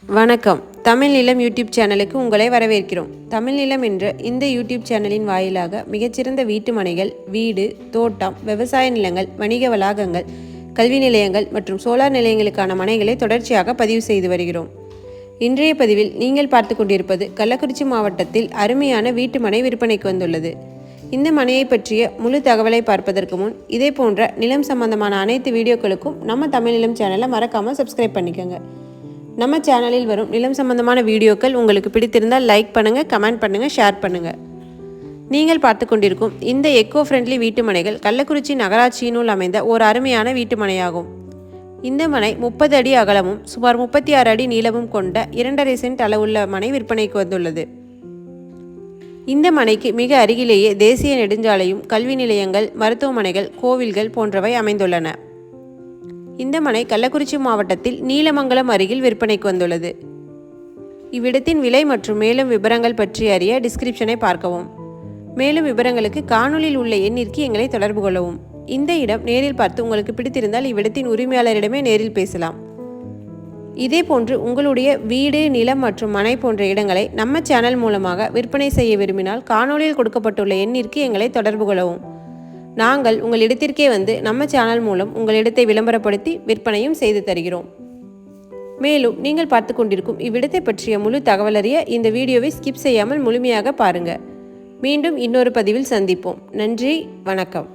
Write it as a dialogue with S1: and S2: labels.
S1: வணக்கம். தமிழ் நிலம் யூடியூப் சேனலுக்கு உங்களை வரவேற்கிறோம். தமிழ் நிலம் என்ற இந்த யூடியூப் சேனலின் வாயிலாக மிகச்சிறந்த வீட்டு மனைகள், வீடு, தோட்டம், விவசாய நிலங்கள், வணிக வளாகங்கள், கல்வி நிலையங்கள் மற்றும் சோலார் நிலையங்களுக்கான மனைகளை தொடர்ச்சியாக பதிவு செய்து வருகிறோம். இன்றைய பதிவில் நீங்கள் பார்த்து கொண்டிருப்பது கள்ளக்குறிச்சி மாவட்டத்தில் அருமையான வீட்டு மனை விற்பனைக்கு வந்துள்ளது. இந்த மனையை பற்றிய முழு தகவலை பார்ப்பதற்கு முன் இதே போன்ற நிலம் சம்பந்தமான அனைத்து வீடியோக்களுக்கும் நம்ம தமிழ் நிலம் சேனலை மறக்காமல் சப்ஸ்கிரைப் பண்ணிக்கோங்க. நம்ம சேனலில் வரும் நிலம் சம்பந்தமான வீடியோக்கள் உங்களுக்கு பிடித்திருந்தால் லைக் பண்ணுங்கள், கமெண்ட் பண்ணுங்கள், ஷேர் பண்ணுங்கள். நீங்கள் பார்த்து கொண்டிருக்கும் இந்த எக்கோ ஃப்ரெண்ட்லி வீட்டு மனைகள் கள்ளக்குறிச்சி நகராட்சியினுள் அமைந்த ஒரு அருமையான வீட்டு மனையாகும். இந்த மனை 30 அடி அகலமும் சுமார் 36 அடி நீளமும் கொண்ட 2.5 சென்ட் அளவுள்ள மனை விற்பனைக்கு வந்துள்ளது. இந்த மனைக்கு மிக அருகிலேயே தேசிய நெடுஞ்சாலையும், கல்வி நிலையங்கள், மருத்துவமனைகள், கோவில்கள் போன்றவை அமைந்துள்ளன. இந்த மனை கள்ளக்குறிச்சி மாவட்டத்தில் நீலமங்கலம் அருகில் விற்பனைக்கு வந்துள்ளது. இவ்விடத்தின் விலை மற்றும் மேலும் விவரங்கள் பற்றி அறிய டிஸ்கிரிப்ஷனை பார்க்கவும். மேலும் விவரங்களுக்கு காணொலியில் உள்ள எண்ணிற்கு எங்களை தொடர்பு கொள்ளவும். இந்த இடம் நேரில் பார்த்து உங்களுக்கு பிடித்திருந்தால் இவ்விடத்தின் உரிமையாளரிடமே நேரில் பேசலாம். இதே போன்று உங்களுடைய வீடு, நிலம் மற்றும் மனை போன்ற இடங்களை நம்ம சேனல் மூலமாக விற்பனை செய்ய விரும்பினால் காணொலியில் கொடுக்கப்பட்டுள்ள எண்ணிற்கு எங்களை தொடர்பு கொள்ளவும். நாங்கள் உங்கள் இடத்திற்கே வந்து நம்ம சேனல் மூலம் உங்கள் இடத்தை விளம்பரப்படுத்தி விற்பனையும் செய்து தருகிறோம். மேலும் நீங்கள் பார்த்து கொண்டிருக்கும் இவ்விடத்தை பற்றிய முழு தகவல் அறிய இந்த வீடியோவை ஸ்கிப் செய்யாமல் முழுமையாக பாருங்கள். மீண்டும் இன்னொரு பதிவில் சந்திப்போம். நன்றி, வணக்கம்.